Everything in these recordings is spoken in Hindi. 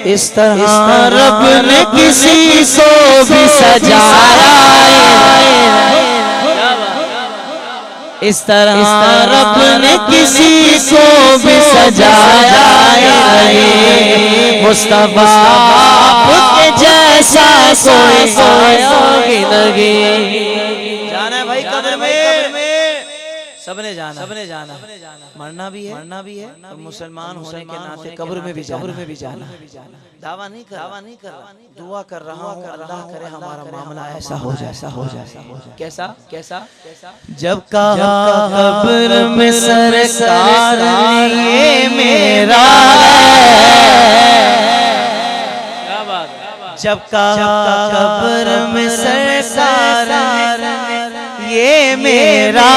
इस तरह रब ने किसी को भी सजाया, इस तरह रब ने किसी को भी सजाया मुस्तफा के जैसा कोई नहीं। जाना है भाई कब्र में, सबने जाना, मरना भी है तो मुसलमान होने के नाते कब्र में भी जाना। दावा नहीं कर, दुआ कर रहा हूँ अल्लाह करे हमारा मामला ऐसा हो जाए। कैसा जब कहा कब्र में सरकार ये मेरा जब कहा कब्र में सरकार ये मेरा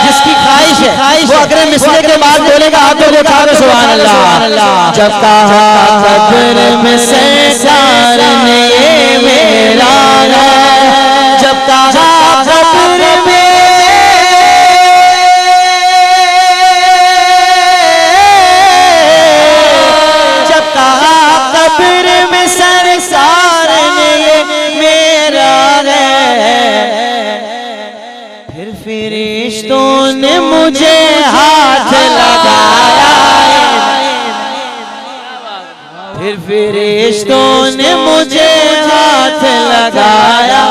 जिसकी ख्वाहिश है वो अगर मिसले के बाद बोलेगा आप लोग उठा के सुभान अल्लाह। जब कहा कब्र में सरकार ये मेरा जब कहा कब्र में जब कहा कब्र में सरकार ये मेरा फिर फरिश्तों ने मुझे हाथ लगाया, फिर फरिश्तों ने मुझे हाथ लगाया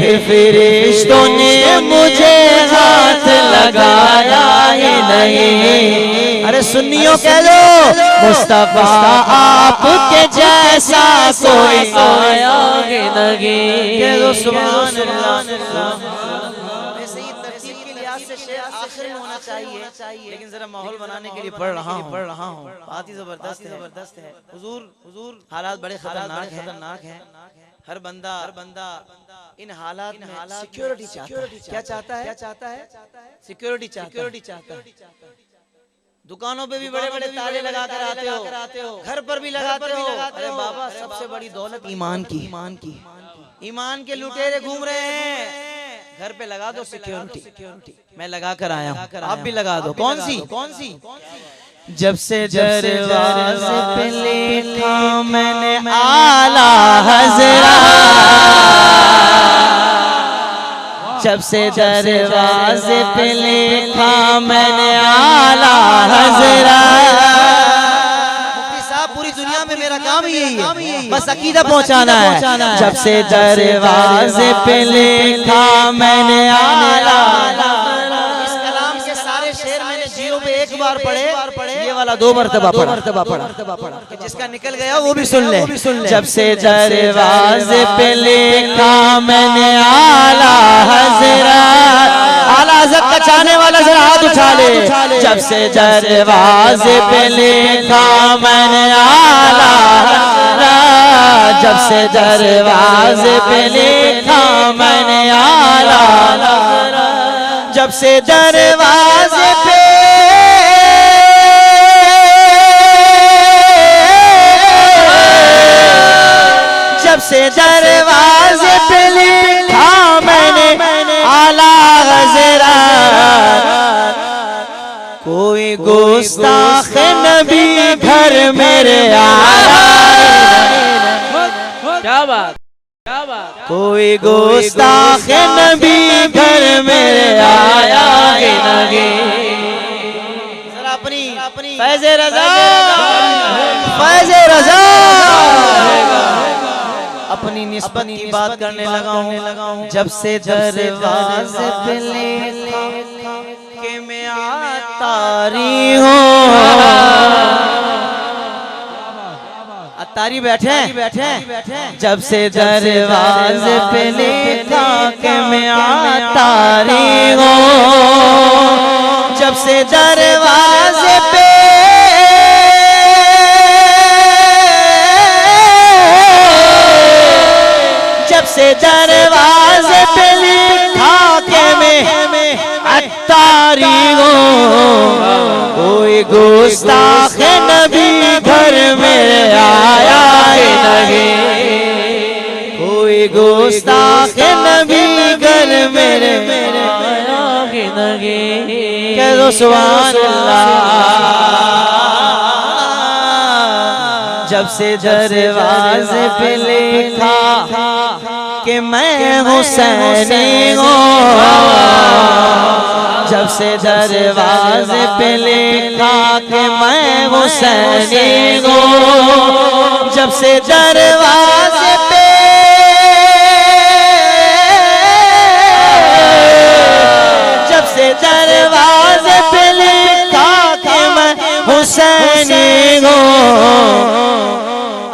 फिर फरिश्तों ने मुझे हाथ लगाया नहीं। अरे सुन्नियों कह लो मुस्तफा आपके जैसा कोई आया नहीं। कह दो सुभान अल्लाह। आखिर में होना चाहिए लेकिन जरा माहौल बनाने के लिए पढ़ रहा हूँ। बात ही जबरदस्त है। हुजूर हालात बड़े खतरनाक हैं। हर बंदा इन हालात में सिक्योरिटी चाहता है। सिक्योरिटी चाहता है। दुकानों पे भी बड़े बड़े ताले लगा कर आते हो, घर पर भी लगाते हो। अरे बाबा सबसे बड़ी दौलत ईमान के लुटेरे घूम रहे हैं। घर पे लगा दो सिक्योरिटी। मैं लगा कर आया हूँ, आप भी लगा दो। कौन सी? जब से दरवाज़े पे लिखा मैंने आला हज़रत, जब से दरवाज़े पे लिखा मैंने आला हज़रत। पूरी दुनिया में मेरा काम ही यही है, बस अकीदा पहुंचाना है। जब से दरवाज़े पे लिखा मैंने आला, इस कलाम के सारे शेर मैंने जीरो पे एक बार पढ़े, ये वाला 2 मरतबा पढ़ा। जिसका निकल गया वो भी सुन ले। जब से दरवाज़े पे लिखा मैंने आला हज़रत, आला हज़रत का चाहने वाला जरा हाथ उठा ले। जब से दरवाज़े पे लिखा मैंने आला हज़रत, जब से दरवाज़े पे लिखा मैंने आला हज़रत, जब से दरवाज़े पे जब से दरवाज़े पे लिखा मैंने आला हज़रत, कोई गुस्ताख नबी घर मेरे आया। क्या बात। कोई गुस्ताख नबी घर मेरे आया नहीं। जरा अपनी फैज़े रज़ा अपनी निस्बत की बात करने लगा हूँ। जब से दरवाज़े पे लिखा कि मैं अतारी हूँ, अतारी बैठे। जब से दरवाज़े पे लिखा कि मैं अतारी हूँ, जब से दरवाज़े पे से दरवाज़े पे लिखा के मैं अत्तारी हूँ, कोई गुस्ताख नबी घर में आया नहीं। कोई गुस्ताख नबी घर मेरे आया नहीं। कह दो सुभान अल्लाह। जब से दरवाजे पे लिखा कि मैं हुसैनी हूँ, जब से दरवाजे पे लिखा कि मैं हुसैनी हूँ, जब से दरवाजे पे दरवाजे पे लिखा कि मैं हुसैनी हूँ।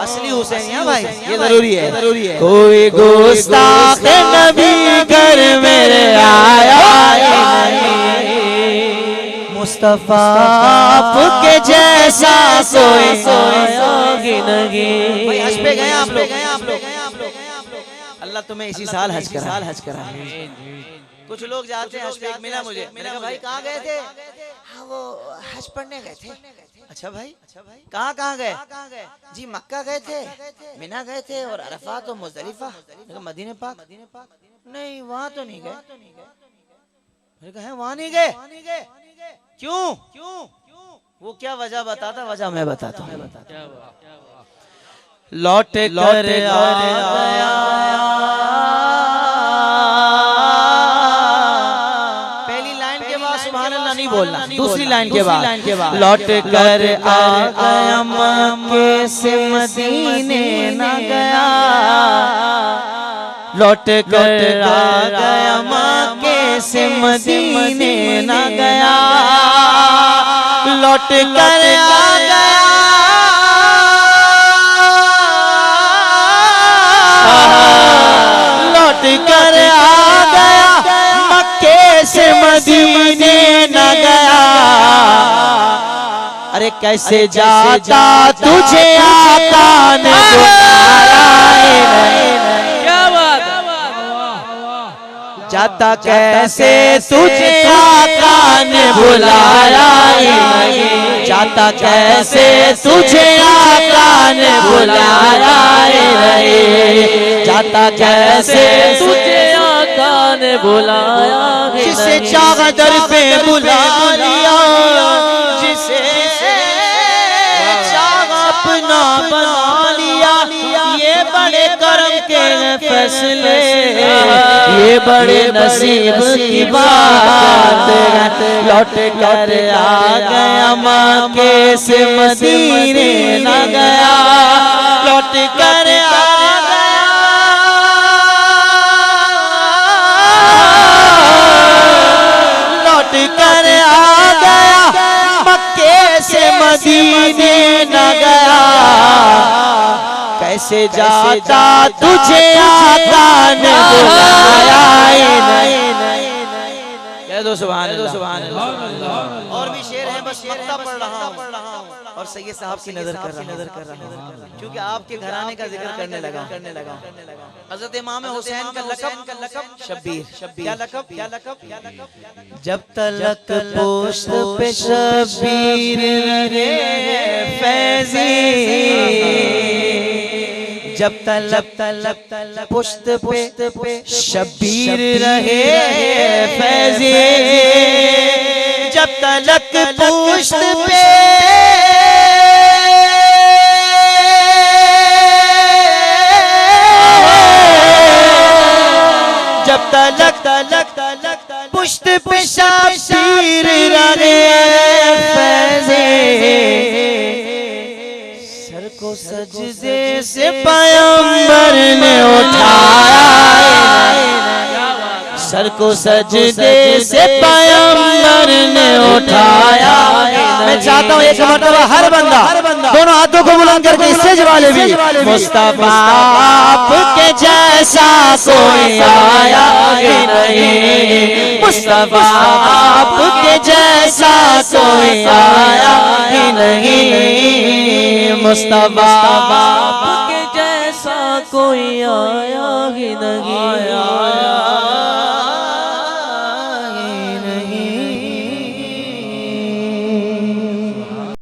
असली हुसैनिया भाई ये जरूरी है। कोई गुस्ताख नबी घर मेरे आया नहीं, मुस्तफा आपके जैसा कोई नहीं। भाई हज पे गए आप लोग? अल्लाह तुम्हें इसी साल हज करा। कुछ लोग जाते हैं हज पे, मिला मुझे, मैंने कहा भाई कहाँ गए थे? हाँ वो हज पढ़ने गए थे। अच्छा भाई कहाँ गए? जी मक्का गए थे, मिना गए थे और अरफात और मुज़दलिफा। मदीने पाक नहीं, वहाँ तो नहीं गए। मैंने कहा वहाँ नहीं गए? क्यों? वो क्या वजह बताता? वजह मैं बताता हूँ। लौट कर आ गया नहीं बोलना, दूसरी लाइन के बाद लौट कर आ गया मक्के से मदीने न गया, लौट कर आ गया मक्के से मदीने न गया, लौट कर आ गया लौट कर आ गया मक्के से मदीने न गया। अरे कैसे जाता तुझे आका ने बुलाया, क्या बात, जाता कैसे तुझे आका ने बुलाया, जाता कैसे तुझे आका ने बुलाया, जाता कैसे तुझे आका ने बुलाया, जिसे चाहा दर पे बुला लिया, जिसे चाहा अपना बना लिया। ये बड़े करम के फैसले, ये बड़े नसीब की बात है। लौट कर आ गया मक्के से मदीने न गया, लौट कर आ कर आ गया मक्के से मदीने न गया। कैसे जाता तुझे आका ने बुलाया, कह दो सुभान अल्लाह। और भी शेर है, बस मक्ता पढ़ रहा हूँ और सैयद साहब की नजर कर रहा हूँ, क्योंकि आपके घराने का जिक्र करने लगा। हजरत इमाम हुसैन का लक़ब शब्बीर। क्या लक़ब? जब तलक पुश्त पे शब्बीर रहे फैज़ी, जब तलक पुश्त पे शब्बीर रहे फैज़ी, जब तलक पुश्त पे जब तलक पुश्त पे शब्बीर रहे फैज़ी, सर को सजदे से पैगंबर ने उठाया, सर को सजदे से पैगंबर ने उठाया। मैं चाहता हूँ एक मरतबा हर बंदा दोनों हाथों को बुलंद करके स्टेज वाले भी, मुस्तफा आपके जैसा कोई आया ही नहीं, मुस्तफा आपके जैसा कोई आया ही नहीं, मुस्तफा आपके जैसा कोई आया ही नहीं।